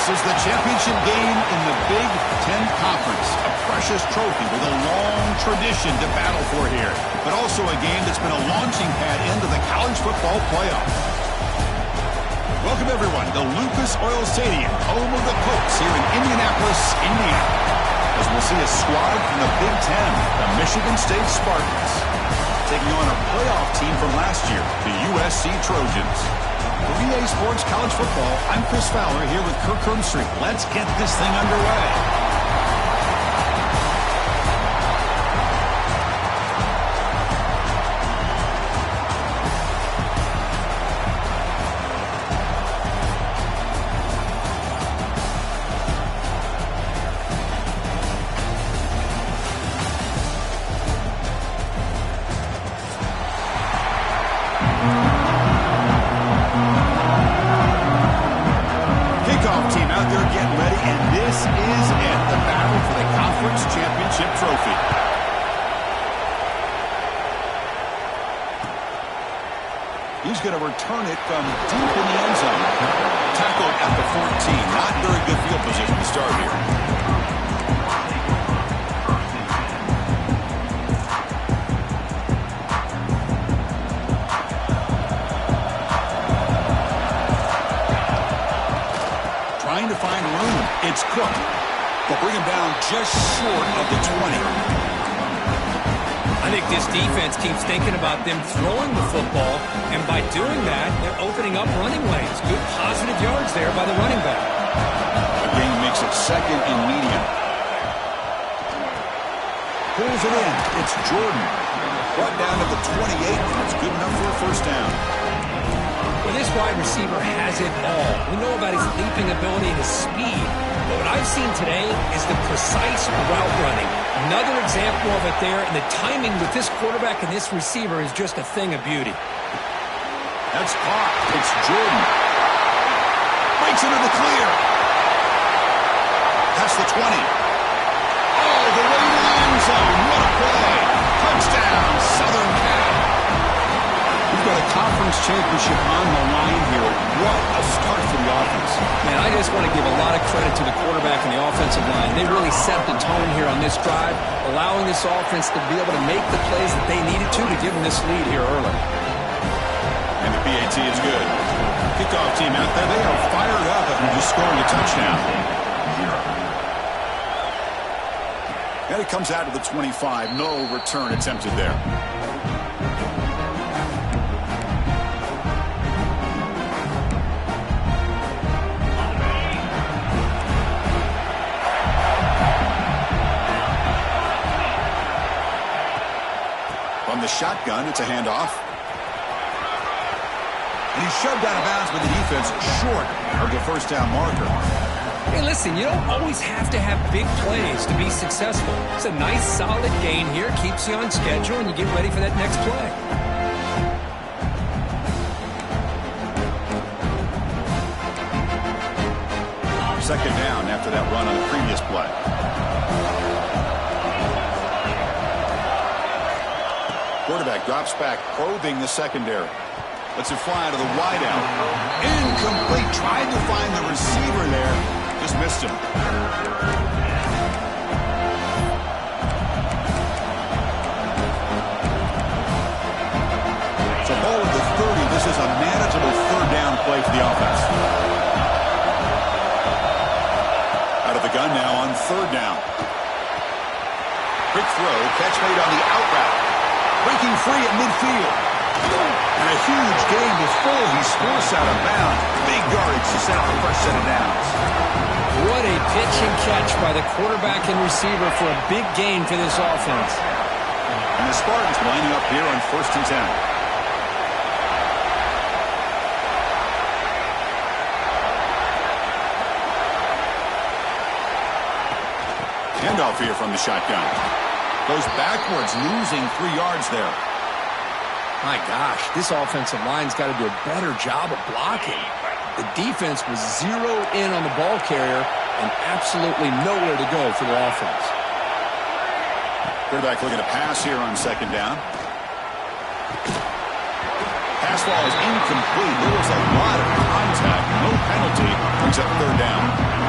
This is the championship game in the Big Ten Conference. A precious trophy with a long tradition to battle for here. But also a game that's been a launching pad into the college football playoff. Welcome, everyone, to Lucas Oil Stadium, home of the Pokes here in Indianapolis, Indiana. As we'll see a squad from the Big Ten, the Michigan State Spartans, taking on a playoff team from last year, the USC Trojans. For EA Sports College Football, I'm Chris Fowler here with Kirk Herbstreit. Let's get this thing underway. He's going to return it from deep in the end zone. Tackled at the 14. Not very good field position to start here. Trying to find room. It's Cook. They'll bring him down just short of the 20. I think this defense keeps thinking about them throwing the football, and by doing that, they're opening up running lanes. Good positive yards there by the running back. The game makes it second and medium. Pulls it in. It's Jordan. Brought down to the 28, and it's good enough for a first down. Well, this wide receiver has it all. We know about his leaping ability and his speed, but what I've seen today is the precise route running. Another example of it there, and the timing with this quarterback and this receiver is just a thing of beauty. That's caught. It's Jordan. Breaks into the clear. That's the 20. All the way to the end zone. What a play. Touchdown, Southern Cal. We've got a conference championship on the line here. What a start for the offense. Man, I just want to give a lot of credit to the quarterback and the offensive line. They really set the tone here on this drive, allowing this offense to be able to make the plays that they needed to give them this lead here early. And the PAT is good. Kickoff team out there, they are fired up after just scoring a touchdown. And it comes out to the 25. No return attempted there. From the shotgun, it's a handoff. And he's shoved out of bounds by the defense short of the first down marker. Hey, listen, you don't always have to have big plays to be successful. It's a nice, solid gain here. Keeps you on schedule, and you get ready for that next play. Second down after that run on the previous play. Quarterback drops back, probing the secondary. Lets it fly to the wideout. Incomplete. Tried to find the receiver there. Just missed him. It's a ball at the 30. This is a manageable third down play for the offense. Out of the gun now on third down. Quick throw. Catch made on the out route. Breaking free at midfield. And a huge gain before he's forced out of bounds. Big yardage to set up the first set of downs. What a pitch and catch by the quarterback and receiver for a big gain for this offense. And the Spartans lining up here on 1st and 10. Handoff here from the shotgun. Goes backwards, losing 3 yards there. My gosh, this offensive line's got to do a better job of blocking. The defense was zeroed in on the ball carrier and absolutely nowhere to go for the offense. Quarterback looking to pass here on second down. Pass ball is incomplete. There was a lot of contact. No penalty. Brings up third down.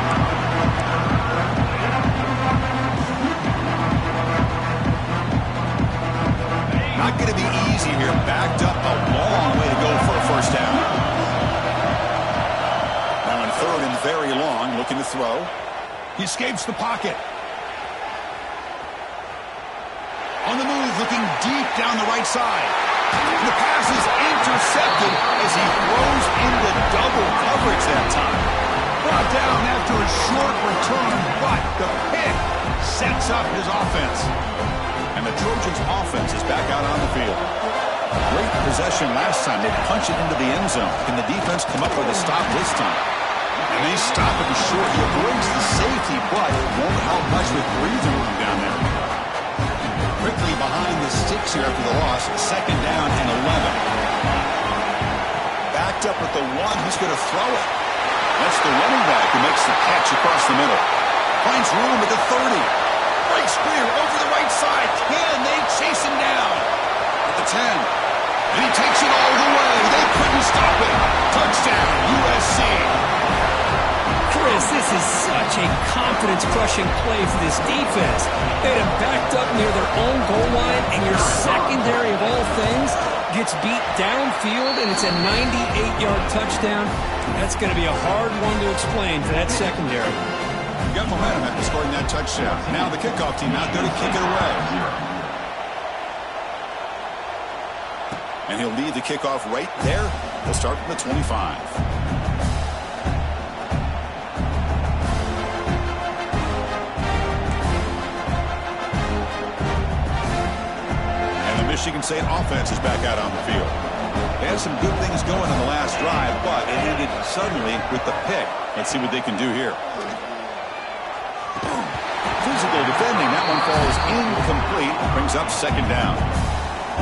He escapes the pocket. On the move, looking deep down the right side. The pass is intercepted as he throws into double coverage that time. Brought down after a short return, but the pick sets up his offense. And the Trojans' offense is back out on the field. Great possession last time. They punch it into the end zone. Can the defense come up with a stop this time? And they stop it short. He avoids the safety, but it won't help much with breathing room down there. Quickly behind the sticks here after the loss. 2nd down and 11. Backed up at the 1. He's going to throw it. That's the running back who makes the catch across the middle. Finds room at the 30. Breaks clear over the right side. Can they chase him down? At the 10. And he takes it all the way. They couldn't stop it. Touchdown, USC. Chris, this is such a confidence-crushing play for this defense. They had him backed up near their own goal line, and your secondary of all things gets beat downfield, and it's a 98-yard touchdown. That's going to be a hard one to explain for that secondary. You got momentum after scoring that touchdown. Now the kickoff team out there to kick it away. And he'll lead the kickoff right there. He'll start from the 25. Michigan State offense is back out on the field. They had some good things going on the last drive, but it ended suddenly with the pick. Let's see what they can do here. Physical defending. That one falls incomplete. Brings up 2nd down.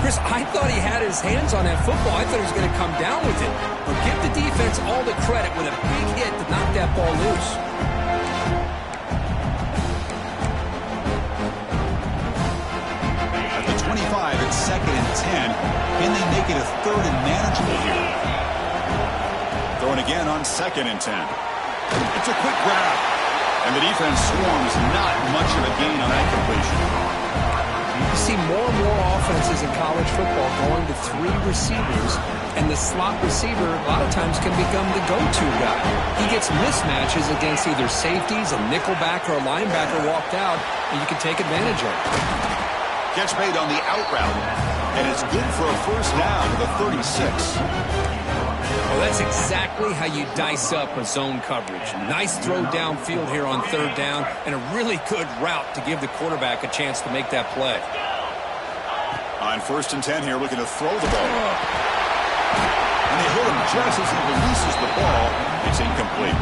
Chris, I thought he had his hands on that football. I thought he was going to come down with it. But give the defense all the credit with a big hit to knock that ball loose. At the 25, it's 2nd and 10. Can they make it a 3rd and manageable here? Throwing again on 2nd and 10. It's a quick grab. And the defense swarms. Not much of a gain on that completion. You see more and more offenses in college football going to 3 receivers, and the slot receiver a lot of times can become the go-to guy. He gets mismatches against either safeties, a nickelback, or a linebacker walked out, and you can take advantage of it. Catch made on the out route, and it's good for a 1st down to the 36. Well, that's exactly how you dice up a zone coverage. Nice throw downfield here on 3rd down, and a really good route to give the quarterback a chance to make that play. On 1st and 10 here, looking to throw the ball. And they hit him just as he releases the ball. It's incomplete.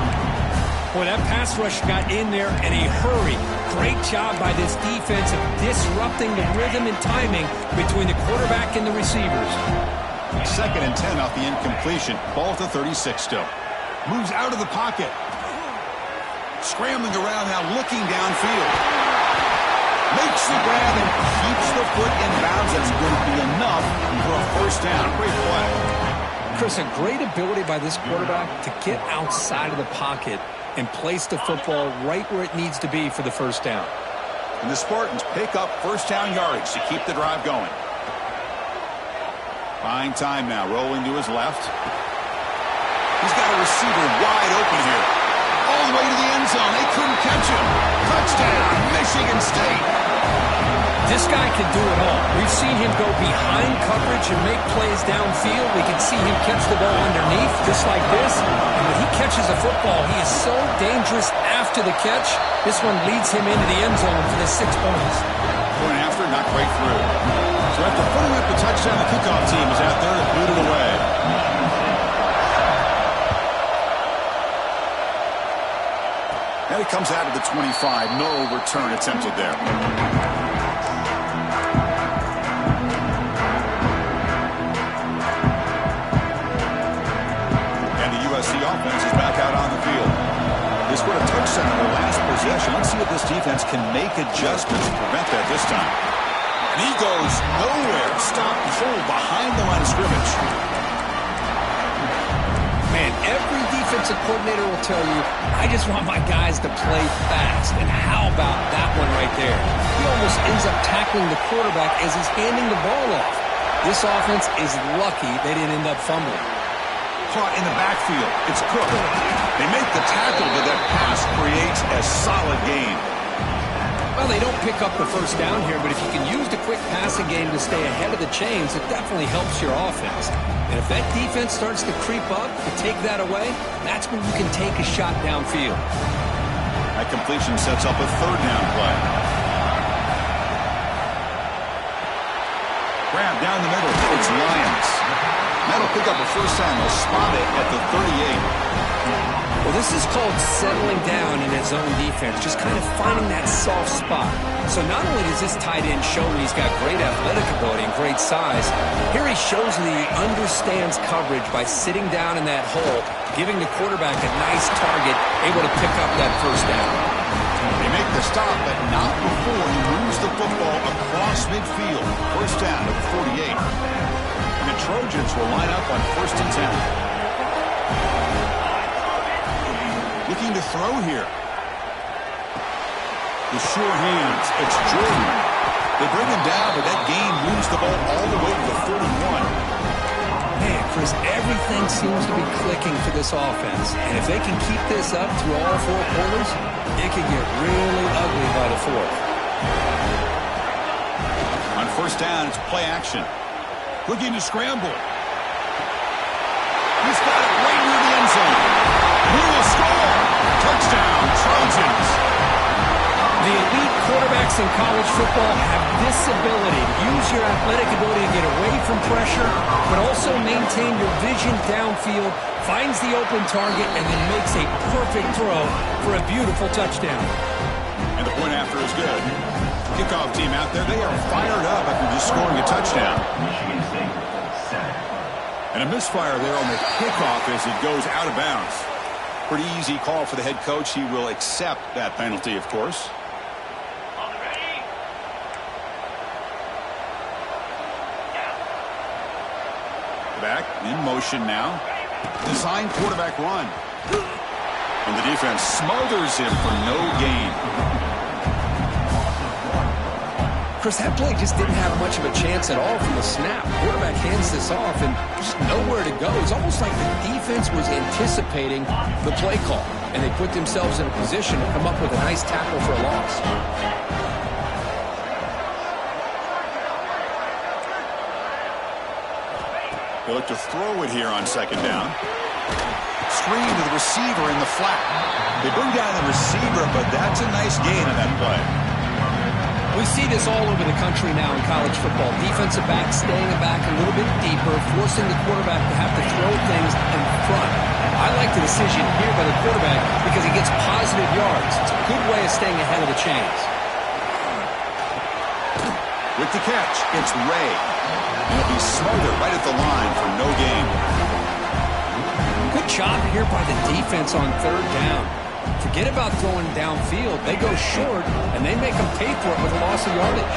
Boy, that pass rush got in there in a hurry. Great job by this defense of disrupting the rhythm and timing between the quarterback and the receivers. 2nd and 10 off the incompletion. Ball to 36 still. Moves out of the pocket. Scrambling around now, looking downfield. Makes the grab and keeps the foot in bounds. That's going to be enough for a 1st down. Great play. Chris, a great ability by this quarterback to get outside of the pocket and place the football right where it needs to be for the 1st down. And the Spartans pick up 1st down yardage to keep the drive going. Fine time now, rolling to his left. He's got a receiver wide open here. All the way to the end zone. They couldn't catch him. Touchdown, Michigan State. This guy can do it all. We've seen him go behind coverage and make plays downfield. We can see him catch the ball underneath, just like this. And when he catches a football, he is so dangerous after the catch. This one leads him into the end zone for the 6 points. Going after, not quite through. So after putting up the touchdown, the kickoff team is out there to boot it away. And it comes out of the 25. No return attempted there. USC offense is back out on the field. They scored a touchdown in their last possession. Let's see if this defense can make adjustments to prevent that this time. And he goes nowhere. Stop control behind the line of scrimmage. Man, every defensive coordinator will tell you, I just want my guys to play fast. And how about that one right there? He almost ends up tackling the quarterback as he's handing the ball off. This offense is lucky they didn't end up fumbling. Caught in the backfield. It's Cook. They make the tackle, but that pass creates a solid Well, they don't pick up the first down here, but if you can use the quick passing game to stay ahead of the chains, it definitely helps your offense. And if that defense starts to creep up to take that away, that's when you can take a shot downfield. That completion sets up a third down play. Grab down the middle. It's Lions. That'll pick up a first down. They'll spot it at the 38. Well, this is called settling down in his own defense, just kind of finding that soft spot. So not only does this tight end show he's got great athletic ability and great size, here he shows that he understands coverage by sitting down in that hole, giving the quarterback a nice target, able to pick up that first down. They make the stop, but not before he moves the football across midfield. First down at the 48. And the Trojans will line up on 1st and 10. Looking to throw here. With sure hands, it's Jordan. They bring him down, but that gain moves the ball all the way to the 41. Man, Chris, everything seems to be clicking for this offense. And if they can keep this up through all 4 quarters, it could get really ugly by the 4th. On first down, it's play action. Looking to scramble. He's got it right near the end zone. He will score. Touchdown, Trojans. The elite quarterbacks in college football have this ability to use your athletic ability to get away from pressure, but also maintain your vision downfield, finds the open target, and then makes a perfect throw for a beautiful touchdown. And the point after is good. Kickoff team out there, they are fired up after just scoring a touchdown. And a misfire there on the kickoff as it goes out of bounds. Pretty easy call for the head coach. He will accept that penalty, of course. Back in motion now. Design quarterback run. And the defense smothers him for no gain. Chris, that play just didn't have much of a chance at all from the snap. Quarterback hands this off and just nowhere to go. It's almost like the defense was anticipating the play call, and they put themselves in a position to come up with a nice tackle for a loss. They look to throw it here on second down. Screen to the receiver in the flat. They bring down the receiver, but that's a nice gain on that play. We see this all over the country now in college football. Defensive backs staying back a little bit deeper, forcing the quarterback to have to throw things in front. I like the decision here by the quarterback because he gets positive yards. It's a good way of staying ahead of the chains. With the catch, it's Ray. He'll be smothered right at the line for no gain. Good job here by the defense on third down. Forget about throwing downfield. They go short, and they make them pay for it with a loss of yardage.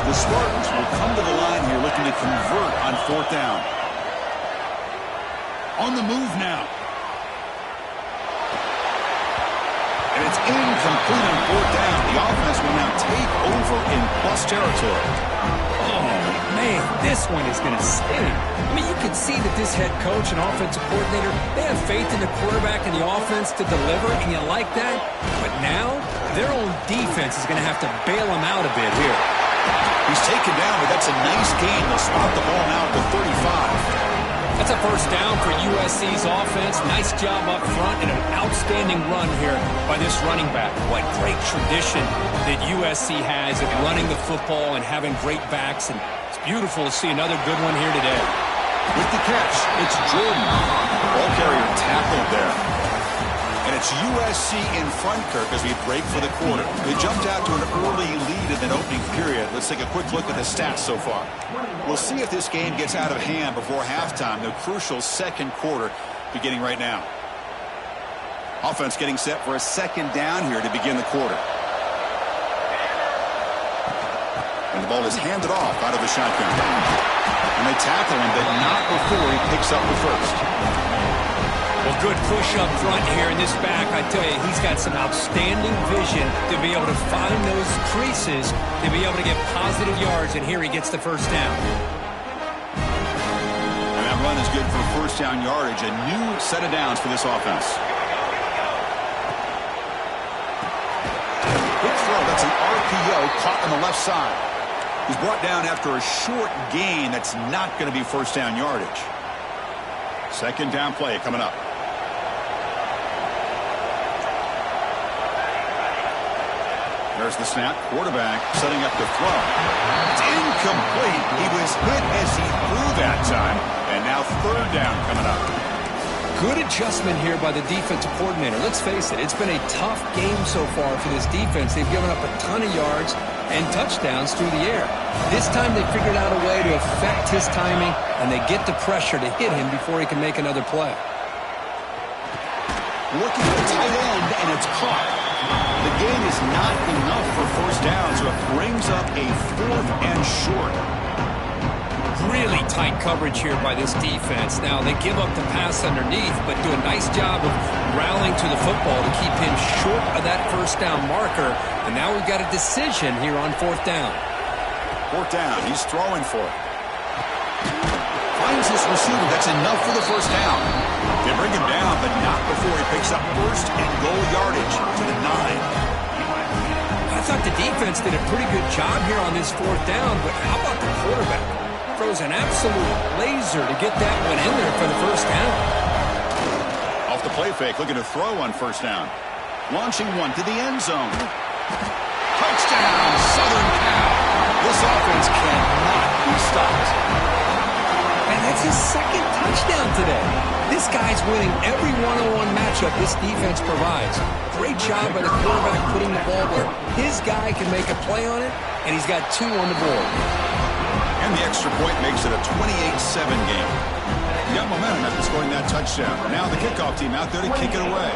The Spartans will come to the line here looking to convert on fourth down. On the move now. And it's incomplete on fourth down. The offense will now take over in plus territory. Oh, man, this one is going to sting. I mean, you can see that this head coach and offensive coordinator, they have faith in the quarterback and the offense to deliver, and you like that. But now, their own defense is going to have to bail them out a bit here. He's taken down, but that's a nice gain. They'll spot the ball now at the 35. That's a first down for USC's offense. Nice job up front and an outstanding run here by this running back. What great tradition that USC has of running the football and having great backs. And it's beautiful to see another good one here today. With the catch, it's Jordan. Ball carrier tackled there. And it's USC in front, Kirk, as we break for the quarter. They jumped out to an early lead in that opening period. Let's take a quick look at the stats so far. We'll see if this game gets out of hand before halftime. The crucial second quarter beginning right now. Offense getting set for a second down here to begin the quarter. And the ball is handed off out of the shotgun. And they tackle him, but not before he picks up the first. Well, good push up front here in this back. I tell you, he's got some outstanding vision to be able to find those creases, to be able to get positive yards, and here he gets the first down. And that run is good for first down yardage, a new set of downs for this offense. Quick throw That's an RPO caught on the left side. He's brought down after a short gain that's not going to be first down yardage. Second down play coming up. There's the snap. Quarterback setting up the throw. It's incomplete. He was hit as he threw that time. And now third down coming up. Good adjustment here by the defensive coordinator. Let's face it, it's been a tough game so far for this defense. They've given up a ton of yards and touchdowns through the air. This time they figured out a way to affect his timing, and they get the pressure to hit him before he can make another play. Looking at the tight end, and it's caught. The gain is not enough for first down, so it brings up a 4th and short. Really tight coverage here by this defense. Now, they give up the pass underneath, but do a nice job of rallying to the football to keep him short of that first down marker. And now we've got a decision here on 4th down. 4th down, he's throwing for it. Finds his receiver, that's enough for the first down. They bring him down, but not before he picks up first and goal yardage to the 9. I thought the defense did a pretty good job here on this 4th down, but how about the quarterback? Throws an absolute laser to get that one in there for the first down. Off the play fake, looking to throw on first down. Launching one to the end zone. Touchdown, Southern Cal. This offense cannot be stopped. And that's his second touchdown today. This guy's winning every one-on-one matchup this defense provides. Great job by the quarterback putting the ball where his guy can make a play on it, and he's got 2 on the board. And the extra point makes it a 28-7 game. He got momentum after scoring that touchdown. Now the kickoff team out there to kick it away.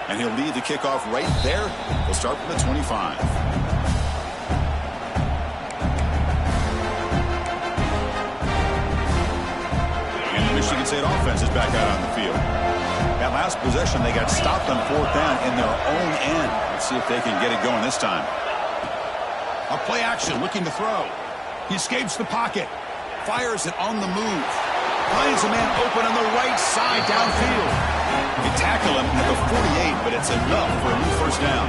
And he'll lead the kickoff right there. He'll start from the 25. And the Michigan State offense is back out on the field. That last possession, they got stopped on 4th down in their own end. Let's see if they can get it going this time. A play action, looking to throw. He escapes the pocket. Fires it on the move. Finds a man open on the right side downfield. You tackle him at the 48, but it's enough for a new first down.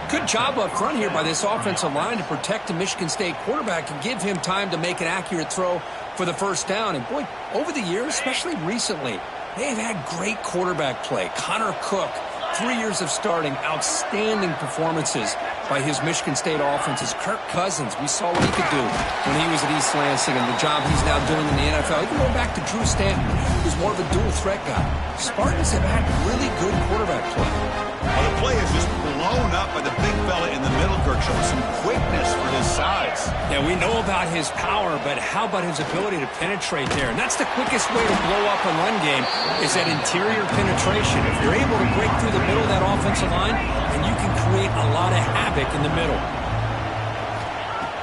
Good job up front here by this offensive line to protect the Michigan State quarterback and give him time to make an accurate throw for the first down. And, boy, over the years, especially recently, they've had great quarterback play. Connor Cook, 3 years of starting, outstanding performances by his Michigan State offenses. Kirk Cousins, we saw what he could do when he was at East Lansing and the job he's now doing in the NFL. Even going back to Drew Stanton, who's more of a dual threat guy. Spartans have had really good quarterback play. Well, the play is just blown up by the big fella in the middle. Kirk showing some quickness for his size. Yeah, we know about his power, but how about his ability to penetrate there? And that's the quickest way to blow up a run game is that interior penetration. If you're able to break through the middle of that offensive line, and you can create a lot of havoc in the middle.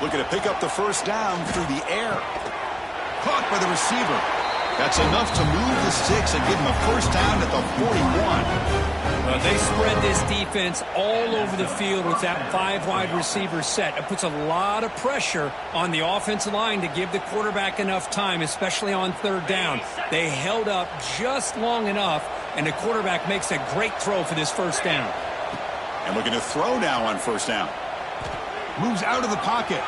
Looking to pick up the first down through the air. Caught by the receiver. That's enough to move the sticks and give him a first down at the 41. Well, they spread this defense all over the field with that 5 wide receiver set. It puts a lot of pressure on the offensive line to give the quarterback enough time, especially on 3rd down. They held up just long enough, and the quarterback makes a great throw for this first down. And looking to throw now on first down. Moves out of the pocket.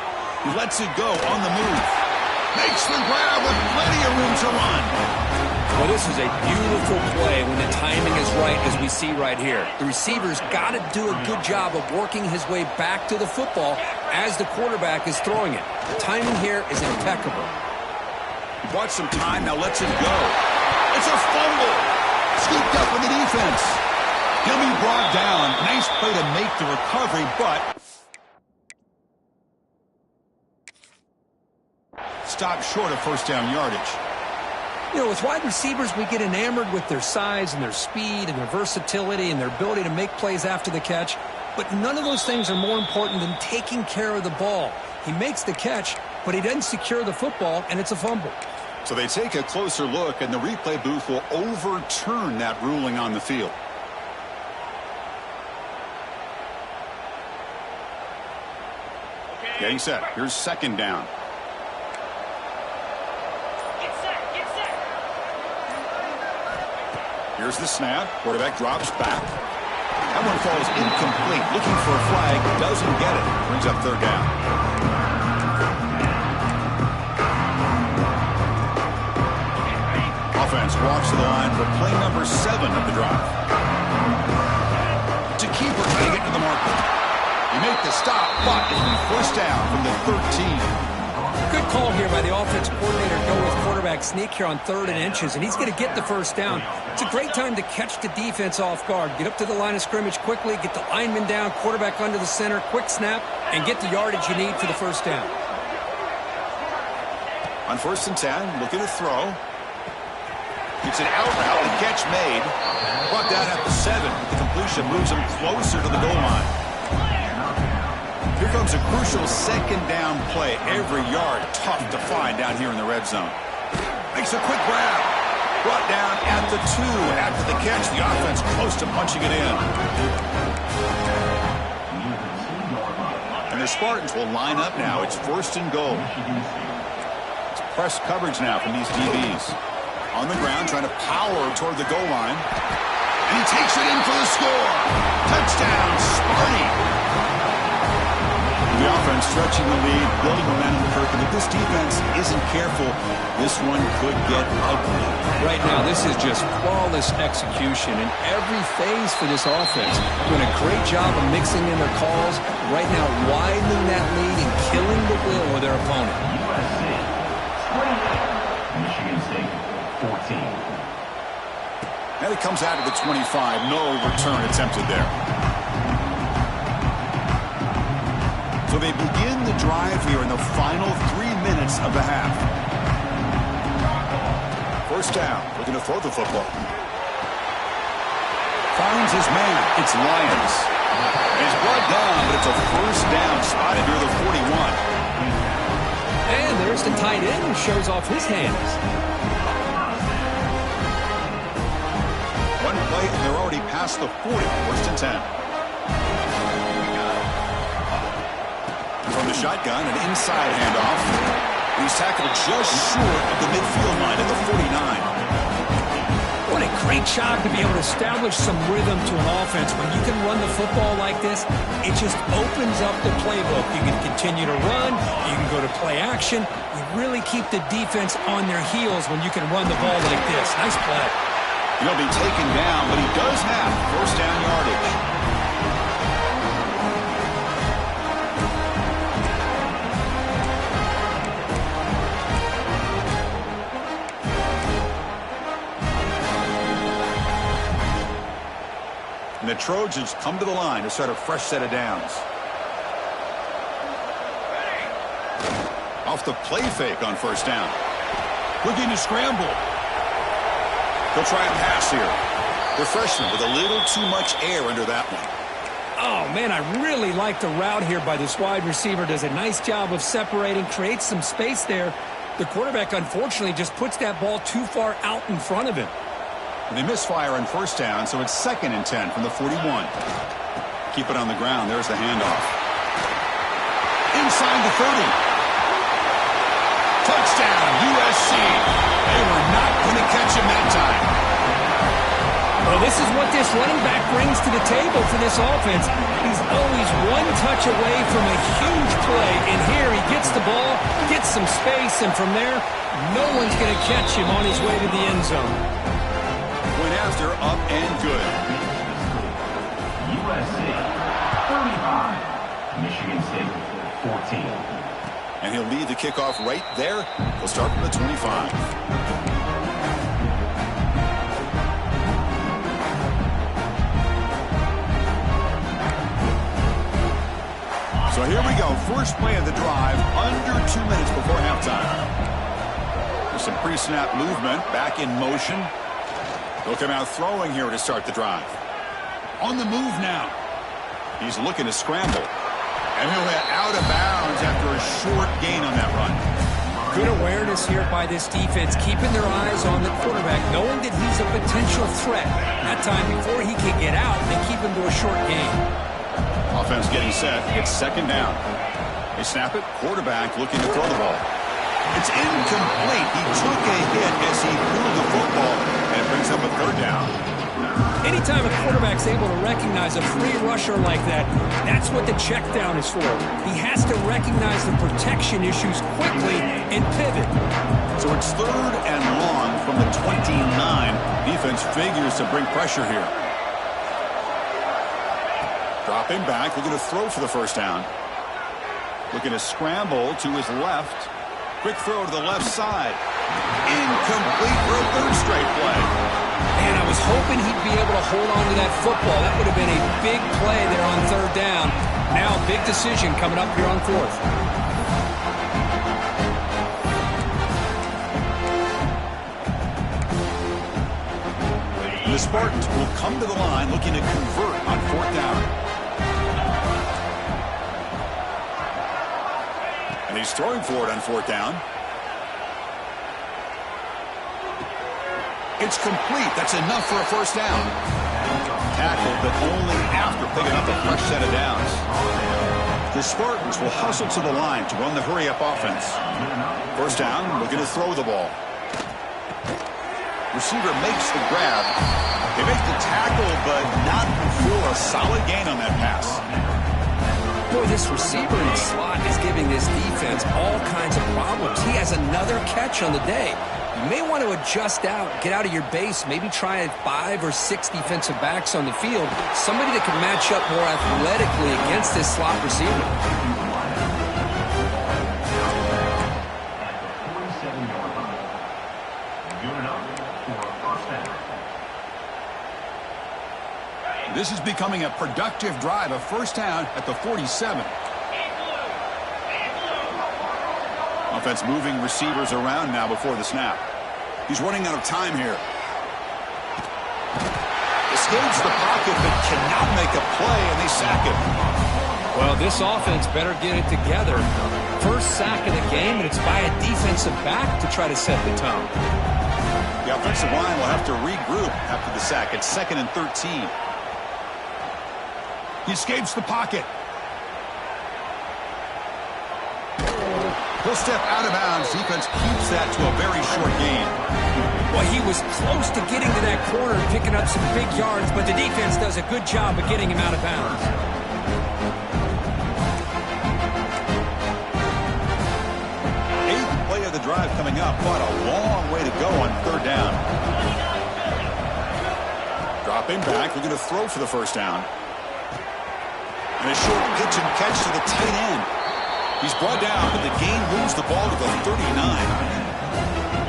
He lets it go on the move. Makes the grab with plenty of room to run. Well, this is a beautiful play when the timing is right, as we see right here. The receiver's got to do a good job of working his way back to the football as the quarterback is throwing it. The timing here is impeccable. He bought some time, now lets it go. It's a fumble. Scooped up in the defense. He'll be brought down. Nice play to make the recovery, but stopped short of first down yardage. You know, with wide receivers, we get enamored with their size and their speed and their versatility and their ability to make plays after the catch. But none of those things are more important than taking care of the ball. He makes the catch, but he doesn't secure the football, and it's a fumble. So they take a closer look, and the replay booth will overturn that ruling on the field. Getting set. Here's second down. Here's the snap. Quarterback drops back. That one falls incomplete. Looking for a flag. Doesn't get it. Brings up third down. Offense walks to the line for play number 7 of the drive. To keeper trying to get to the marker. You make the stop, but it'll be first down from the 13. Good call here by the offense coordinator. Go with quarterback sneak here on 3rd and inches, and he's going to get the first down. It's a great time to catch the defense off guard. Get up to the line of scrimmage quickly, get the lineman down, quarterback under the center, quick snap, and get the yardage you need for the first down. On 1st and 10, looking to throw. It's an out route, the catch made. Brought down at the 7. The completion moves him closer to the goal line. Here comes a crucial 2nd down play. Every yard tough to find down here in the red zone. Makes a quick grab. Brought down at the 2. After the catch, the offense close to punching it in. And the Spartans will line up now. It's 1st and goal. It's press coverage now from these DBs. On the ground, trying to power toward the goal line. And he takes it in for the score. Touchdown, Sparty. The offense stretching the lead, building momentum, Kirk. And if this defense isn't careful, this one could get ugly. Right now, this is just flawless execution in every phase for this offense. Doing a great job of mixing in their calls. Right now, widening that lead and killing the will of their opponent. USC 28, Michigan State 14. And it comes out of the 25. No return attempted there. So they begin the drive here in the final 3 minutes of the half. First down, looking to throw the football. Finds his man. It's Lyons. He's brought down, but it's a first down spotted near the 41. And there's the tight end who shows off his hands. One play, and they're already past the 40. 1st and 10. From the shotgun, an inside handoff. He's tackled just short of the midfield line at the 49. What a great job to be able to establish some rhythm to an offense. When you can run the football like this, it just opens up the playbook. You can continue to run. You can go to play action. You really keep the defense on their heels when you can run the ball like this. Nice play. He'll be taken down, but he does have first down yardage. And the Trojans come to the line to start a fresh set of downs. Off the play fake on first down. Looking to scramble. He'll try a pass here. The freshman with a little too much air under that one. Oh, man, I really like the route here by this wide receiver. Does a nice job of separating, creates some space there. The quarterback, unfortunately, just puts that ball too far out in front of him. They misfire on first down, so it's 2nd and 10 from the 41. Keep it on the ground. There's the handoff. Inside the 30. Touchdown, USC. They were not going to catch him that time. Well, this is what this running back brings to the table for this offense. He's always one touch away from a huge play, and here he gets the ball, gets some space, and from there, no one's going to catch him on his way to the end zone. Went after, up and good. USC 35, Michigan State 14. And he'll lead the kickoff right there. He'll start from the 25. So here we go. First play of the drive, under 2 minutes before halftime. There's some pre-snap movement, back in motion. They'll come out throwing here to start the drive. On the move now. He's looking to scramble. And he'll head out of bounds after a short gain on that run. Good awareness here by this defense, keeping their eyes on the quarterback, knowing that he's a potential threat. That time before he can get out, they keep him to a short gain. Offense getting set. It's 2nd down. They snap it. Quarterback looking to throw the ball. It's incomplete. He took a hit as he threw the football, and it brings up a third down. Anytime a quarterback's able to recognize a free rusher like that, that's what the check down is for. He has to recognize the protection issues quickly and pivot. So it's 3rd and long from the 29. Defense figures to bring pressure here. Dropping back, looking to throw for the first down. Looking to scramble to his left. Quick throw to the left side. Incomplete for a 3rd straight play. And I was hoping he'd be able to hold on to that football. That would have been a big play there on 3rd down. Now a big decision coming up here on 4th. And the Spartans will come to the line looking to convert on 4th down. And he's throwing for it on 4th down. It's complete. That's enough for a first down. Tackled, but only after picking up a fresh set of downs. The Spartans will hustle to the line to run the hurry-up offense. First down, looking to throw the ball. Receiver makes the grab. They make the tackle, but not before a solid gain on that pass. Boy, this receiver in the slot is giving this defense all kinds of problems. He has another catch on the day. You may want to adjust out, get out of your base, maybe try 5 or 6 defensive backs on the field, somebody that can match up more athletically against this slot receiver. This is becoming a productive drive, a first down at the 47. Offense moving receivers around now before the snap. He's running out of time here. Escapes the pocket but cannot make a play, and they sack him. Well, this offense better get it together. First sack of the game, and it's by a defensive back to try to set the tone. The offensive line will have to regroup after the sack. It's 2nd and 13. He escapes the pocket. He'll step out of bounds. Defense keeps that to a very short gain. Well, he was close to getting to that corner and picking up some big yards, but the defense does a good job of getting him out of bounds. 8th play of the drive coming up. What a long way to go on 3rd down. Dropping back, looking to throw for the first down. And a short pitch and catch to the tight end. He's brought down, but the gain moves the ball to the 39.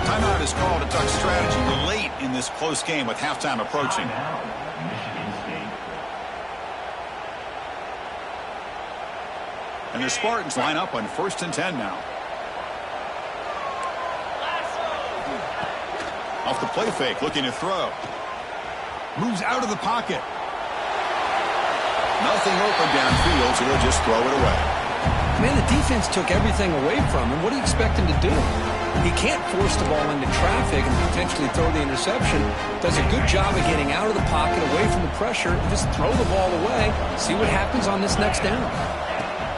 Timeout is called to tuck strategy late in this close game with halftime approaching. And the Spartans line up on 1st and 10 now. Off the play fake, looking to throw. Moves out of the pocket. Nothing open downfield, so they'll just throw it away. Man, the defense took everything away from him. What do you expect him to do? He can't force the ball into traffic and potentially throw the interception. Does a good job of getting out of the pocket, away from the pressure, and just throw the ball away. See what happens on this next down.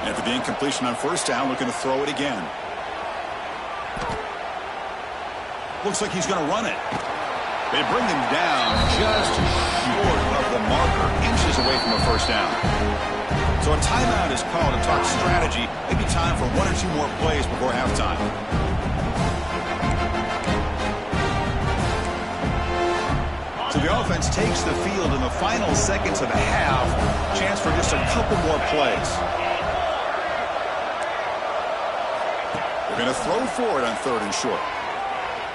After the incompletion on 1st down, looking to throw it again. Looks like he's going to run it. They bring him down just short of the marker, inches away from a first down. So a timeout is called to talk strategy. Maybe time for 1 or 2 more plays before halftime. So the offense takes the field in the final seconds of the half. Chance for just a couple more plays. They're going to throw for it on 3rd and short.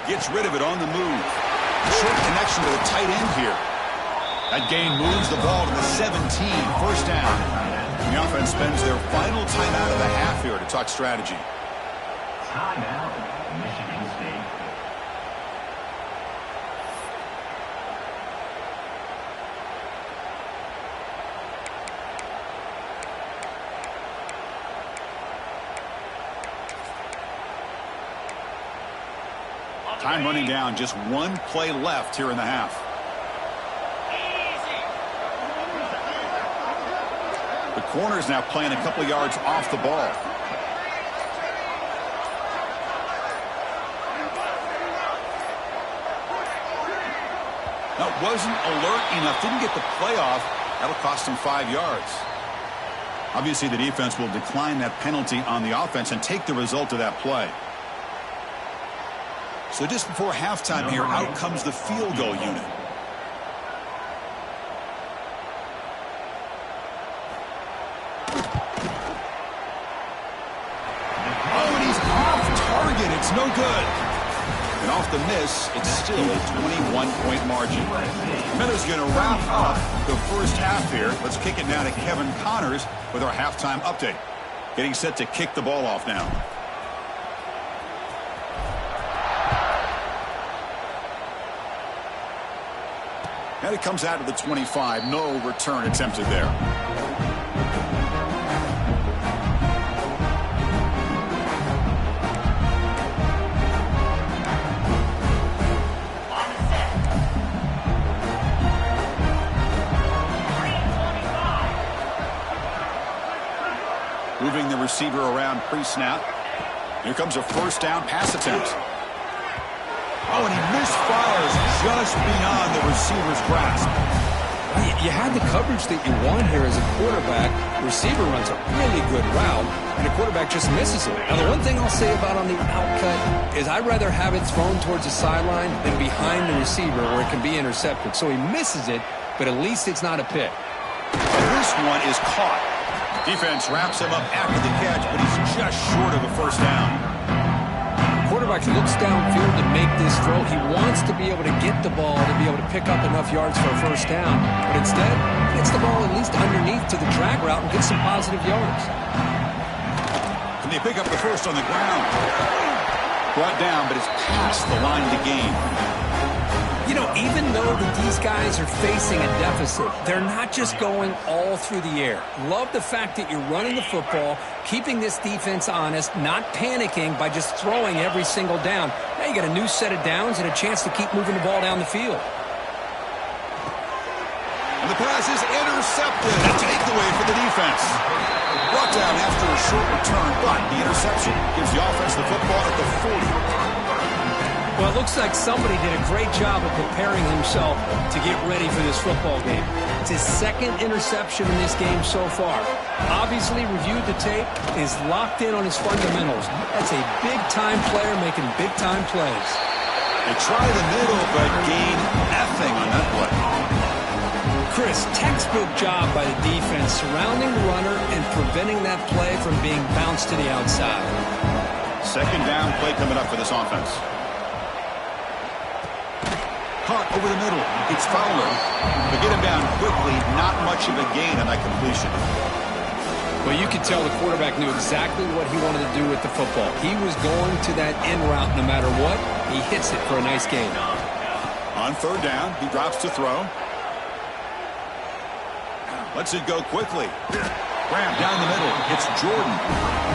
Gets rid of it on the move. Short connection to the tight end here. That gain moves the ball to the 17. First down. The offense spends their final timeout of the half here to talk strategy. Timeout, Michigan State. Time running down, just 1 play left here in the half. The corner's now playing a couple yards off the ball. wasn't alert enough, didn't get the play off. That'll cost him 5 yards. Obviously, the defense will decline that penalty on the offense and take the result of that play. So just before halftime here, out comes the field goal unit. Oh, and he's off target. It's no good. And off the miss, it's still a 21-point margin. Miller's going to wrap up the first half here. Let's kick it now to Kevin Connors with our halftime update. Getting set to kick the ball off now. And it comes out to the 25. No return attempted there. Moving the receiver around pre-snap. Here comes a first down pass attempt. Oh, and he misfires just beyond the receiver's grasp. You had the coverage that you want here as a quarterback. The receiver runs a really good route, and the quarterback just misses it. Now, the one thing I'll say about on the outcut is I'd rather have it thrown towards the sideline than behind the receiver where it can be intercepted. So he misses it, but at least it's not a pick. And this one is caught. Defense wraps him up after the catch, but he's just short of a first down. Quarterback looks downfield to make this throw. He wants to be able to get the ball to be able to pick up enough yards for a first down. But instead, he gets the ball at least underneath to the drag route and gets some positive yards. And they pick up the first on the ground. Brought down, but it's past the line to gain. You know, even though these guys are facing a deficit, they're not just going all through the air. Love the fact that you're running the football, keeping this defense honest, not panicking by just throwing every single down. Now you got a new set of downs and a chance to keep moving the ball down the field. And the pass is intercepted. A takeaway for the defense. Brought down after a short return, but the interception gives the offense the football at the 40. Well, it looks like somebody did a great job of preparing himself to get ready for this football game. It's his second interception in this game so far. Obviously reviewed the tape, is locked in on his fundamentals. That's a big-time player making big-time plays. They try the middle, but gain nothing on that play. Chris, textbook job by the defense surrounding the runner and preventing that play from being bounced to the outside. Second down play coming up for this offense. Caught over the middle. It's Fowler. But get him down quickly. Not much of a gain on that completion. Well, you could tell the quarterback knew exactly what he wanted to do with the football. He was going to that in route no matter what. He hits it for a nice gain. On third down, he drops to throw. Lets it go quickly. Graham down the middle. It's Jordan.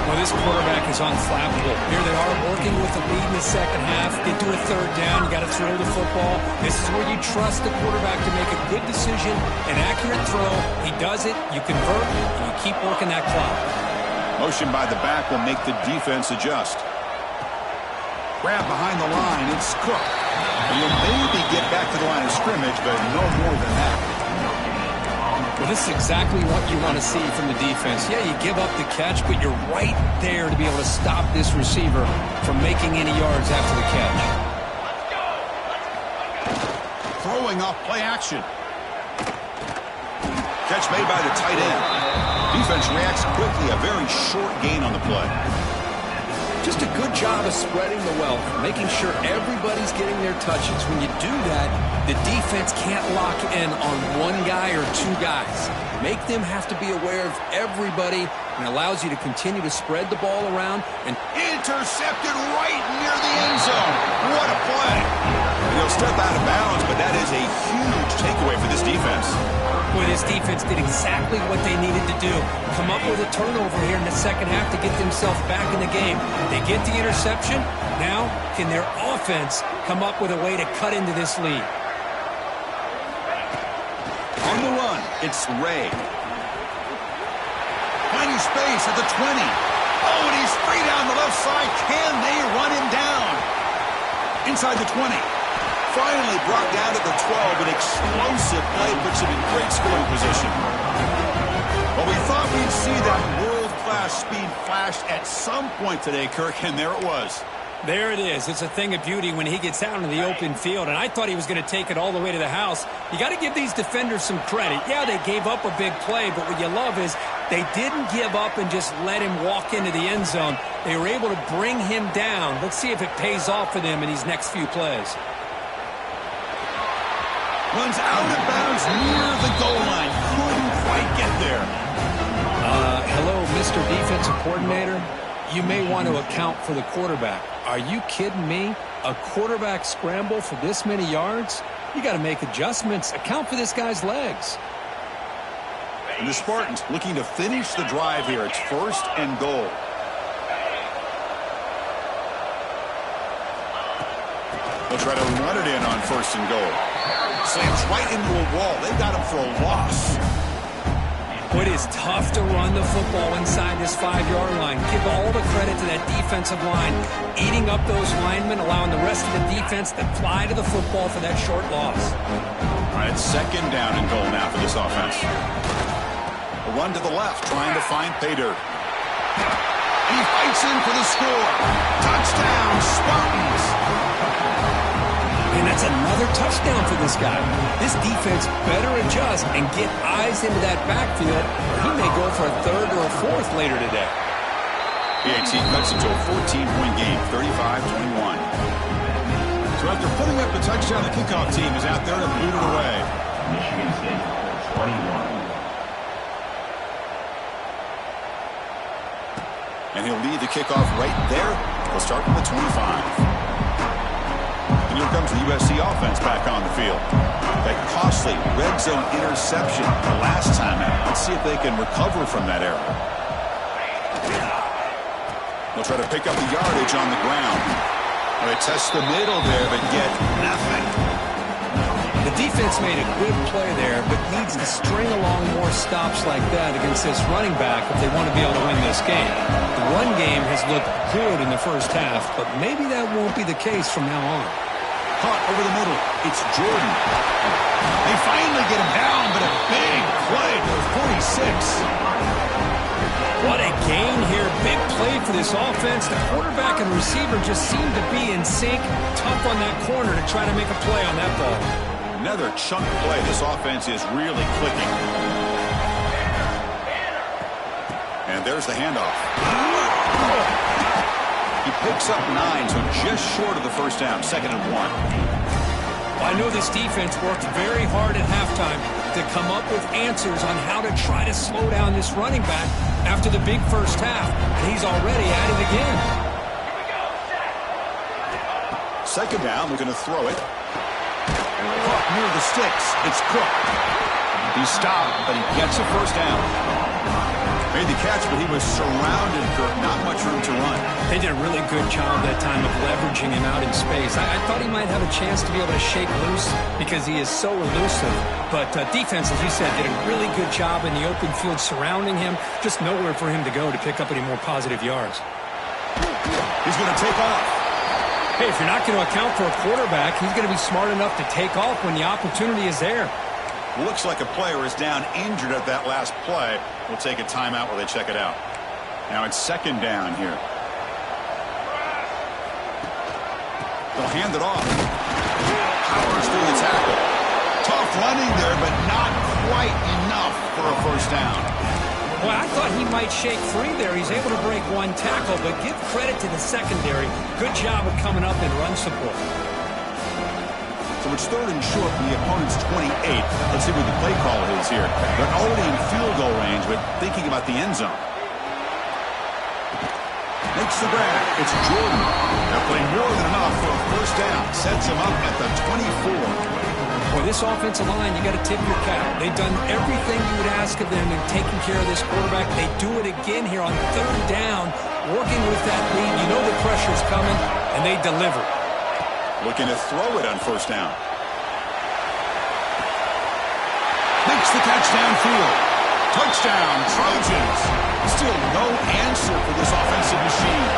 Well, this quarterback is unflappable. Here they are working with the lead in the second half. Get to a third down. You got to throw the football. This is where you trust the quarterback to make a good decision, an accurate throw. He does it. You convert, and you keep working that clock. Motion by the back will make the defense adjust. Grab behind the line. It's Cook. And will maybe get back to the line of scrimmage, but no more than that. Well, this is exactly what you want to see from the defense. Yeah, you give up the catch, but you're right there to be able to stop this receiver from making any yards after the catch. Throwing off play action. Catch made by the tight end. Defense reacts quickly. A very short gain on the play. Just a good job of spreading the wealth, making sure everybody's getting their touches. When you do that, the defense can't lock in on one guy or two guys. Make them have to be aware of everybody, and allows you to continue to spread the ball around. And intercepted right near the end zone. What a play. He'll step out of bounds, but that is a huge takeaway for this defense. Boy, this defense did exactly what they needed to do. Come up with a turnover here in the second half to get themselves back in the game. They get the interception. Now, can their offense come up with a way to cut into this lead? On the run, it's Ray. Finding space at the 20. Oh, and he's free down the left side. Can they run him down? Inside the 20. Finally brought down to the 12. An explosive play puts him in great scoring position. Well, we thought we'd see that world-class speed flash at some point today, Kirk, and there it was. There it is. It's a thing of beauty when he gets out into the open field, and I thought he was going to take it all the way to the house. You got to give these defenders some credit. Yeah, they gave up a big play, but what you love is they didn't give up and just let him walk into the end zone. They were able to bring him down. Let's see if it pays off for them in these next few plays. Runs out of bounds near the goal line. Couldn't quite get there. Hello, Mr. Defensive Coordinator. You may want to account for the quarterback. Are you kidding me? A quarterback scramble for this many yards? You got to make adjustments. Account for this guy's legs. And the Spartans looking to finish the drive here. It's 1st and goal. They'll try to run it in on 1st and goal. Slams right into a wall. They got him for a loss. It is tough to run the football inside this 5-yard line. Give all the credit to that defensive line, eating up those linemen, allowing the rest of the defense to fly to the football for that short loss. All right, 2nd down and goal now for this offense. A run to the left, trying to find Pater. He fights in for the score. Touchdown, Spartans. And that's another touchdown for this guy. This defense better adjust and get eyes into that backfield, or he may go for a 3rd or a 4th later today. PAT cuts into a 14-point game, 35-21. So after putting up the touchdown, the kickoff team is out there to boot it away. Michigan State, 21. And he'll lead the kickoff right there. He'll start from the 25. And here comes the USC offense back on the field. That costly red zone interception the last time out. Let's see if they can recover from that error. They'll try to pick up the yardage on the ground. They test the middle there, but get nothing. The defense made a good play there, but needs to string along more stops like that against this running back if they want to be able to win this game. The run game has looked good in the first half, but maybe that won't be the case from now on. Caught over the middle. It's Jordan. They finally get him down, but a big play for 46. What a gain here. Big play for this offense. The quarterback and receiver just seem to be in sync. Tough on that corner to try to make a play on that ball. Another chunk play. This offense is really clicking. And there's the handoff. He picks up 9, so just short of the first down, 2nd and 1. I know this defense worked very hard at halftime to come up with answers on how to try to slow down this running back after the big first half, and he's already at it again. 2nd down, they're going to throw it. Caught near the sticks. It's Cook. He stopped, but he gets a first down. Made the catch, but he was surrounded, Kirk. Not much room to run. They did a really good job that time of leveraging him out in space. I thought he might have a chance to be able to shake loose because he is so elusive. But defense, as you said, did a really good job in the open field surrounding him. Just nowhere for him to go to pick up any more positive yards. He's going to take off. Hey, if you're not going to account for a quarterback, he's going to be smart enough to take off when the opportunity is there. Looks like a player is down injured at that last play. We'll take a timeout while they check it out. Now it's 2nd down here. They'll hand it off. Powers through the tackle. Tough running there, but not quite enough for a first down. Well, I thought he might shake free there. He's able to break one tackle, but give credit to the secondary. Good job of coming up in run support. So it's 3rd and short from the opponent's 28. Let's see what the play call is here. They're already in field goal range, but thinking about the end zone. Makes the grab. It's Jordan. They're playing more than enough for a first down. Sets him up at the 24. Boy, this offensive line, you got to tip your cap. They've done everything you would ask of them in taking care of this quarterback. They do it again here on 3rd down, working with that lead. You know the pressure's coming, and they deliver. Looking to throw it on first down. Makes the catch downfield. Touchdown, Trojans. Still no answer for this offensive machine.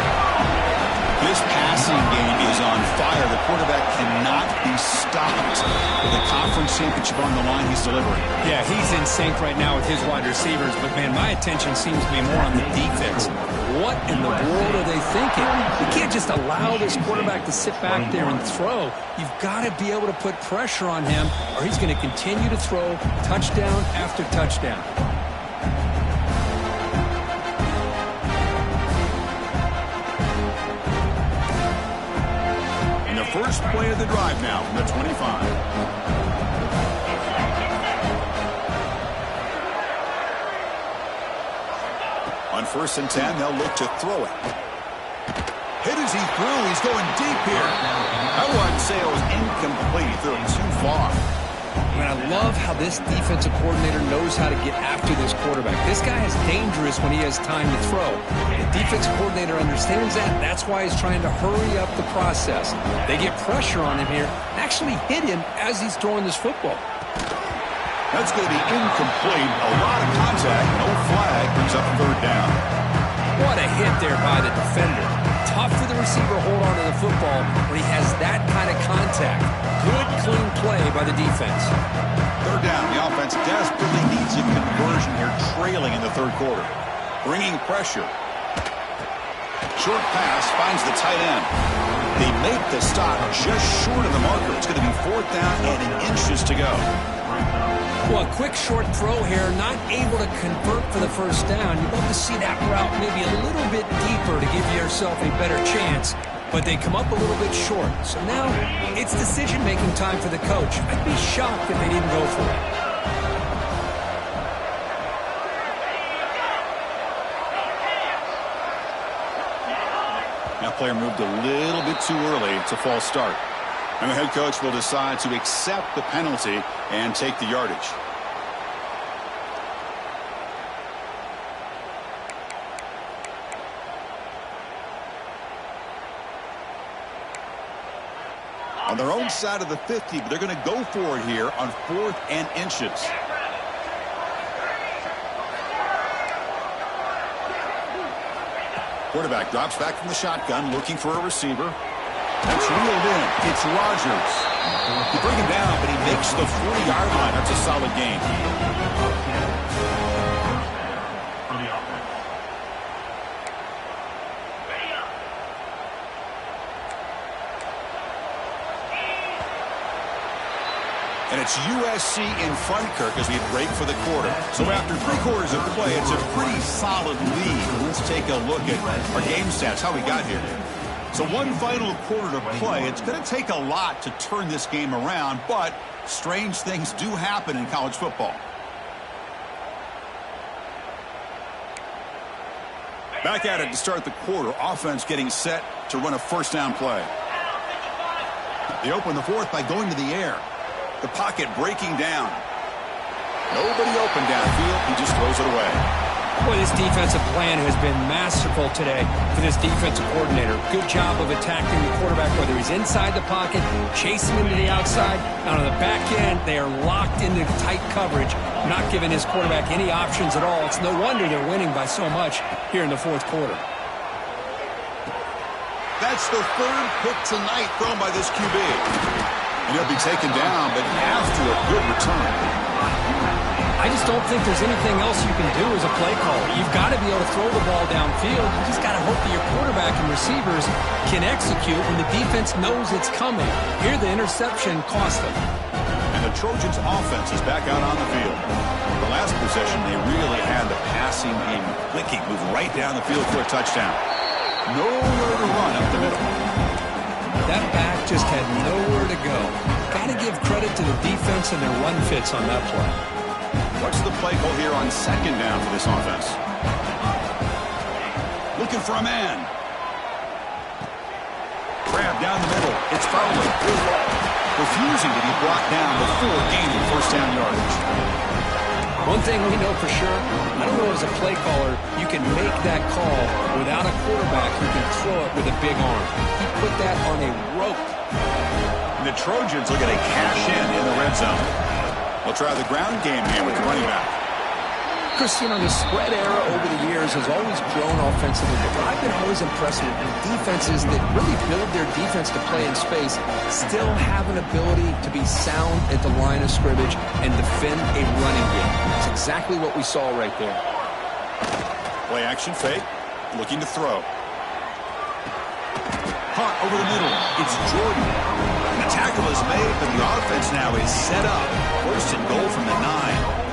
This passing game is on fire. The quarterback cannot be stopped. With the conference championship on the line, he's delivering. Yeah, he's in sync right now with his wide receivers. But, man, my attention seems to be more on the defense. What in the world are they thinking? You can't just allow this quarterback to sit back there and throw. You've got to be able to put pressure on him, or he's going to continue to throw touchdown after touchdown. First play of the drive now from the 25. On 1st and 10, they'll look to throw it. Hit as he threw. He's going deep here. I would say it was incomplete. He threw it too far. And I love how this defensive coordinator knows how to get after this quarterback. This guy is dangerous when he has time to throw. The defensive coordinator understands that. That's why he's trying to hurry up the process. They get pressure on him here, actually hit him as he's throwing this football. That's going to be incomplete. A lot of contact. No flag. Brings up 3rd down. What a hit there by the defender. Tough for the receiver to hold on to the football when he has that kind of contact. Good, clean play by the defense. 3rd down. The offense desperately needs a conversion here, trailing in the 3rd quarter. Bringing pressure. Short pass finds the tight end. They make the stop just short of the marker. It's going to be 4th down and inches to go. Well, a quick short throw here, not able to convert for the 1st down. You'd love to see that route maybe a little bit deeper to give yourself a better chance, but they come up a little bit short. So now it's decision-making time for the coach. I'd be shocked if they didn't go for it. That player moved a little bit too early. It's a false start. And the head coach will decide to accept the penalty and take the yardage. On their own side of the 50, but they're going to go for it here on 4th and inches. Quarterback drops back from the shotgun, looking for a receiver. That's reeled in. It's Rodgers. You bring him down, but he makes the 40-yard line. That's a solid gain. And it's USC in front, Kirk, as we break for the quarter. So after 3 quarters of play, it's a pretty solid lead. Let's take a look at our game stats, how we got here. So 1 final quarter to play. It's going to take a lot to turn this game around, but strange things do happen in college football. Back at it to start the quarter. Offense getting set to run a 1st down play. They open the 4th by going to the air. The pocket breaking down. Nobody open downfield. He just throws it away. Boy, this defensive plan has been masterful today for this defensive coordinator. Good job of attacking the quarterback, whether he's inside the pocket, chasing him to the outside. And on the back end, they are locked into tight coverage, not giving his quarterback any options at all. It's no wonder they're winning by so much here in the 4th quarter. That's the 3rd pick tonight thrown by this QB. And he'll be taken down, but after a good return. I just don't think there's anything else you can do as a play caller. You've got to be able to throw the ball downfield. You just got to hope that your quarterback and receivers can execute when the defense knows it's coming. Here, the interception cost them. And the Trojans' offense is back out on the field. The last possession, they really had the passing game clicking, move right down the field for a touchdown. Nowhere to run up the middle. That back just had nowhere to go. Got to give credit to the defense and their run fits on that play. What's the play call here on 2nd down for this offense? Looking for a man. Grab down the middle. It's Fowler. Refusing to be brought down before gaining 1st down yardage. One thing we know for sure, I don't know as a play caller, you can make that call without a quarterback who can throw it with a big arm. He put that on a rope. And the Trojans are going to cash in the red zone. They'll try the ground game here with the running back. Chris, you know, the spread era over the years has always grown offensively, but what I've been always impressed with defenses that really build their defense to play in space still have an ability to be sound at the line of scrimmage and defend a running game. It's exactly what we saw right there. Play action fake, looking to throw. Caught over the middle. It's Jordan. The tackle is made, but the offense now is set up. First and goal from the 9.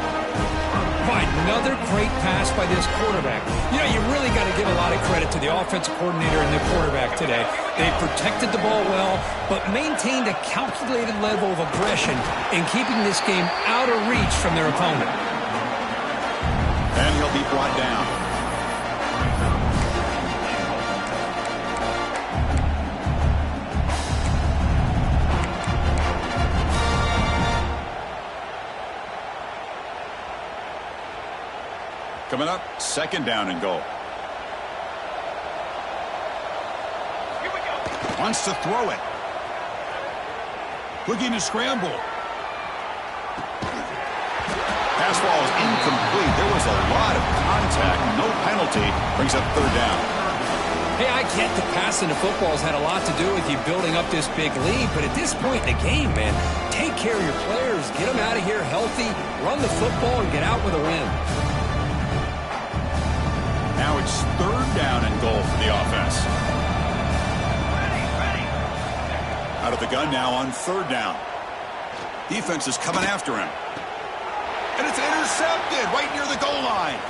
Another great pass by this quarterback. You know, you really got to give a lot of credit to the offensive coordinator and the quarterback today. They protected the ball well, but maintained a calculated level of aggression in keeping this game out of reach from their opponent. And he'll be brought down. Coming up, second down and goal. Here we go. Wants to throw it. Looking to scramble. Pass ball is incomplete. There was a lot of contact. No penalty. Brings up third down. Hey, I get the passing of football has had a lot to do with you building up this big lead, but at this point in the game, man, take care of your players. Get them out of here healthy. Run the football and get out with a win. Now it's third down and goal for the offense. Out of the gun now on third down. Defense is coming after him. And it's intercepted right near the goal line.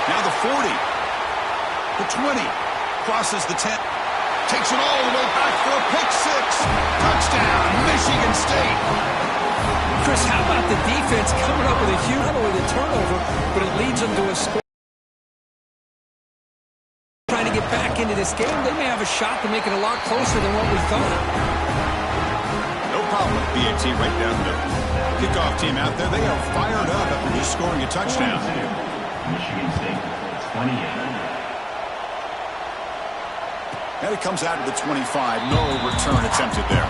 Now the 40. The 20. Crosses the 10. Takes it all the way back for a pick six. Touchdown, Michigan State. Chris, how about the defense coming up with a huge with a turnover, but it leads them to a score. Trying to get back into this game, they may have a shot to make it a lot closer than what we thought. No problem with BAT right down the kickoff team out there. They are fired up after just scoring a touchdown. Michigan State 28. And it comes out to the 25. No return attempted there.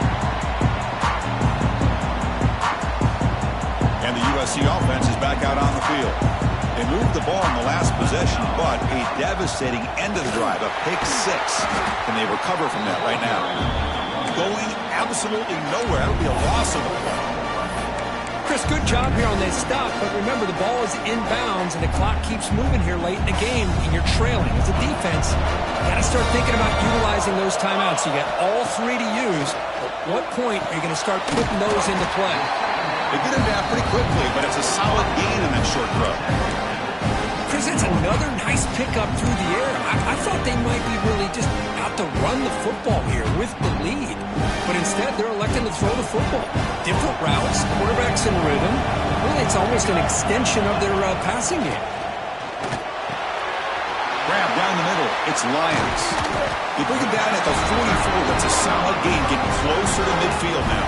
And the USC offense is back out on the field. They moved the ball in the last possession, but a devastating end of the drive, a pick six. Can they recover from that right now? Going absolutely nowhere. That'll be a loss of the play. Chris, good job here on that stop, but remember the ball is inbounds and the clock keeps moving here late in the game and you're trailing. As a defense, you got to start thinking about utilizing those timeouts. You got all three to use. At what point are you going to start putting those into play? They get him down pretty quickly, but it's a solid gain in that short throw. Chris, it's another nice pickup through the air. I thought they might be really just out to run the football here with the lead. But instead, they're electing to throw the football. Different routes, quarterbacks in rhythm. Really, it's almost an extension of their passing game. Grab down the middle. It's Lions. They bring it down at the 44. That's a solid gain, getting closer to midfield now.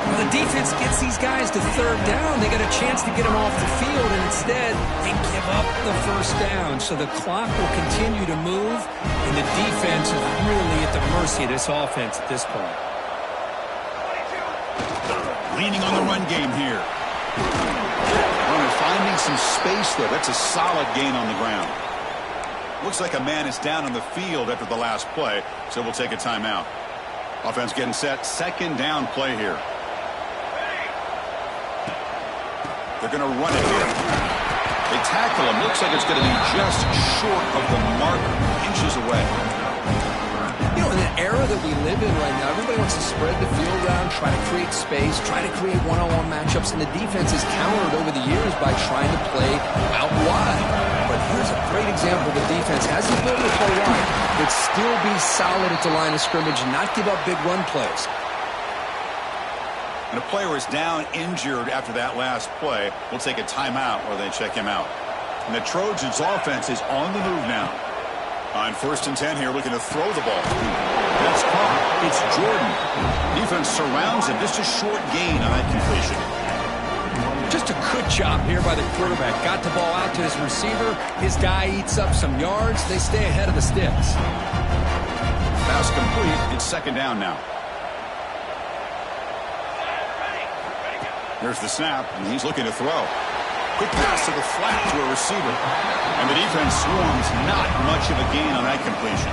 Well, the defense gets these guys to third down. They got a chance to get them off the field, and instead, they give up the first down. So the clock will continue to move, and the defense is really at the mercy of this offense at this point. Leaning on the run game here. Well, they're finding some space there. That's a solid gain on the ground. Looks like a man is down on the field after the last play, so we'll take a timeout. Offense getting set. Second down play here. They're going to run it here. They tackle him. Looks like it's going to be just short of the mark, inches away. You know, in the era that we live in right now, everybody wants to spread the field around, try to create space, try to create one-on-one matchups, and the defense is countered over the years by trying to play out wide. But here's a great example. The defense has the ability to play wide, but still be solid at the line of scrimmage and not give up big run plays. And a player is down injured after that last play. We'll take a timeout while they check him out. And the Trojans offense is on the move now. On first and 10 here, looking to throw the ball. That's caught. It's Jordan. Defense surrounds him. Just a short gain on that completion. Just a good job here by the quarterback. Got the ball out to his receiver. His guy eats up some yards. They stay ahead of the sticks. Pass complete. It's second down now. Here's the snap, and he's looking to throw. Quick pass to the flat to a receiver. And the defense swarms. Not much of a gain on that completion.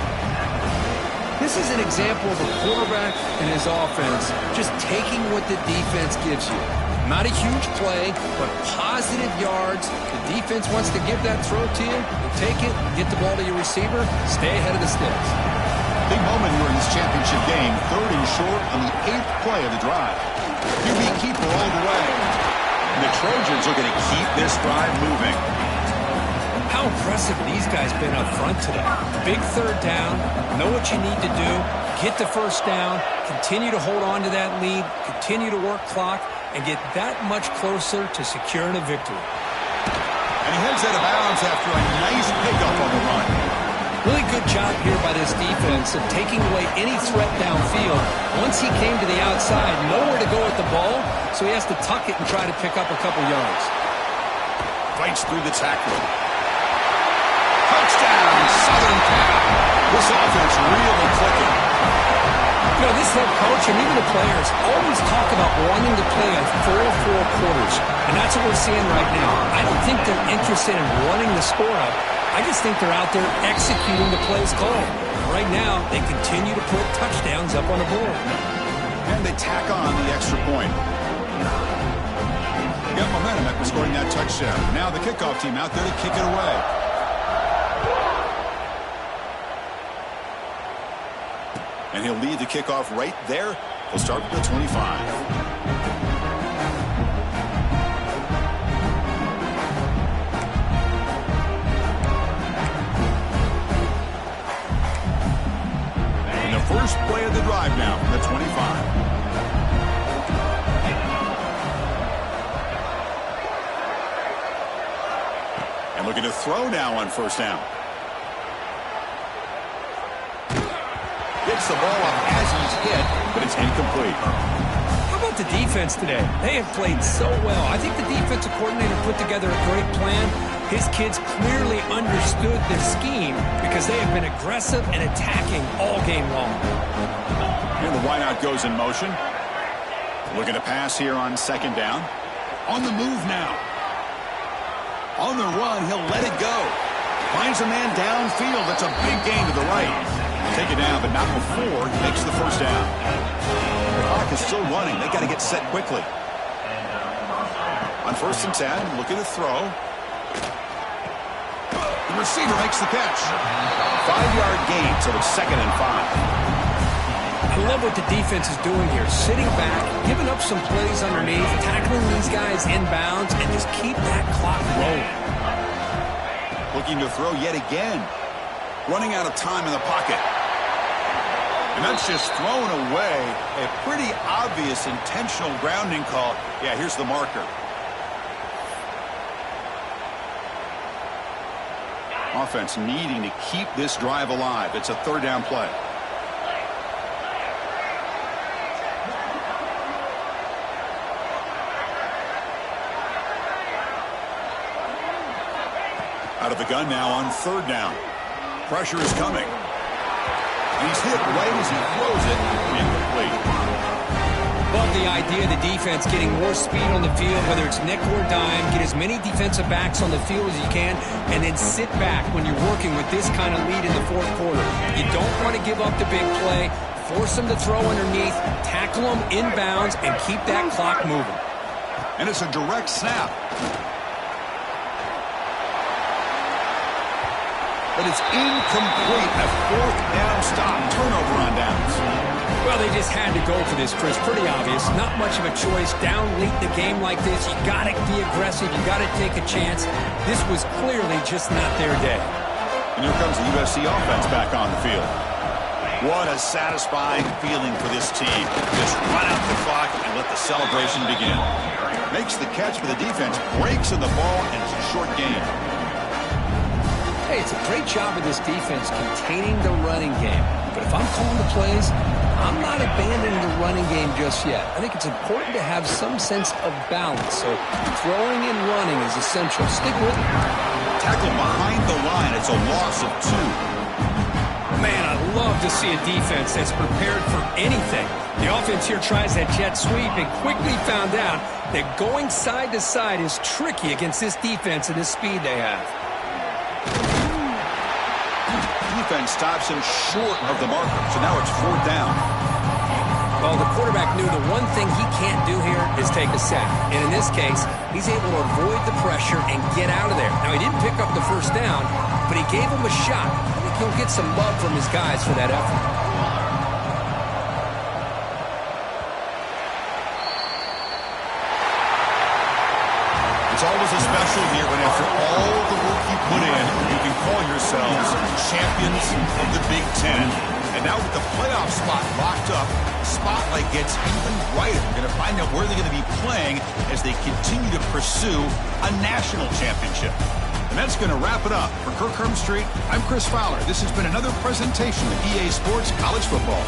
This is an example of a quarterback and his offense just taking what the defense gives you. Not a huge play, but positive yards. The defense wants to give that throw to you. You take it, get the ball to your receiver, stay ahead of the sticks. Big moment here in this championship game. 3rd and short on the 8th play of the drive. QB keeper all the way. And the Trojans are going to keep this drive moving. How impressive these guys been up front today. Big 3rd down, know what you need to do, get the 1st down, continue to hold on to that lead, continue to work clock, and get that much closer to securing a victory. And he heads out of bounds after a nice pickup on the run. Really good job here by this defense of taking away any threat downfield. Once he came to the outside, nowhere to go with the ball, so he has to tuck it and try to pick up a couple yards. Fights through the tackle. Touchdown, Southern Cal. This offense really clicking. You know, this head coach and even the players always talk about wanting to play a full 4 quarters, and that's what we're seeing right now. I don't think they're interested in running the score up. I just think they're out there executing the plays called. Right now, they continue to put touchdowns up on the board. And they tack on the extra point. Got momentum after scoring that touchdown. Now the kickoff team out there to kick it away. And he'll lead the kickoff right there. He'll start with the 25. First play of the drive now from the 25. And looking to throw now on 1st down. Gets the ball up as he's hit, but it's incomplete. How about the defense today? They have played so well. I think the defensive coordinator put together a great plan. His kids clearly understood the scheme because they have been aggressive and attacking all game long. And the wideout goes in motion. Looking to pass here on 2nd down. On the move now. On the run, he'll let it go. Finds a man downfield. That's a big gain to the right. Take it down, but not before he makes the 1st down. The clock is still running. They got to get set quickly. On 1st and 10, looking to throw. The receiver makes the catch. 5-yard gain, so it's 2nd and 5. I love what the defense is doing here. Sitting back, giving up some plays underneath, tackling these guys inbounds, and just keep that clock rolling. Looking to throw yet again. Running out of time in the pocket. And that's just thrown away. A pretty obvious intentional grounding call. Yeah, here's the marker. Offense needing to keep this drive alive. It's a 3rd down play. Out of the gun now on 3rd down. Pressure is coming. And he's hit right as he throws it. Incomplete. Love the idea of the defense getting more speed on the field, whether it's nickel or dime, get as many defensive backs on the field as you can, and then sit back when you're working with this kind of lead in the 4th quarter. You don't want to give up the big play, force them to throw underneath, tackle them inbounds, and keep that clock moving. And it's a direct snap. But it's incomplete. A 4th down stop. Turnover on downs. Well, they just had to go for this, Chris. Pretty obvious. Not much of a choice. Down late in the game like this, you got to be aggressive. You got to take a chance. This was clearly just not their day. And here comes the USC offense back on the field. What a satisfying feeling for this team. Just run out the clock and let the celebration begin. Makes the catch for the defense, breaks in the ball, and it's a short game. Hey, it's a great job of this defense containing the running game. But if I'm calling the plays, I'm not abandoning the running game just yet. I think it's important to have some sense of balance. So throwing and running is essential. Stick with it. Tackle behind the line. It's a loss of 2. Man, I love to see a defense that's prepared for anything. The offense here tries that jet sweep and quickly found out that going side to side is tricky against this defense and the speed they have. Defense stops him short of the marker, so now it's 4th down. Well, the quarterback knew the one thing he can't do here is take a sack. And in this case, he's able to avoid the pressure and get out of there. Now, he didn't pick up the first down, but he gave him a shot. I think he'll get some love from his guys for that effort. It's always a special year when after all the work you put in, you can call yourselves champions of the Big Ten. And now with the playoff spot locked up, the spotlight gets even brighter. We're going to find out where they're going to be playing as they continue to pursue a national championship. And that's going to wrap it up. For Kirk Street, I'm Chris Fowler. This has been another presentation of EA Sports College Football.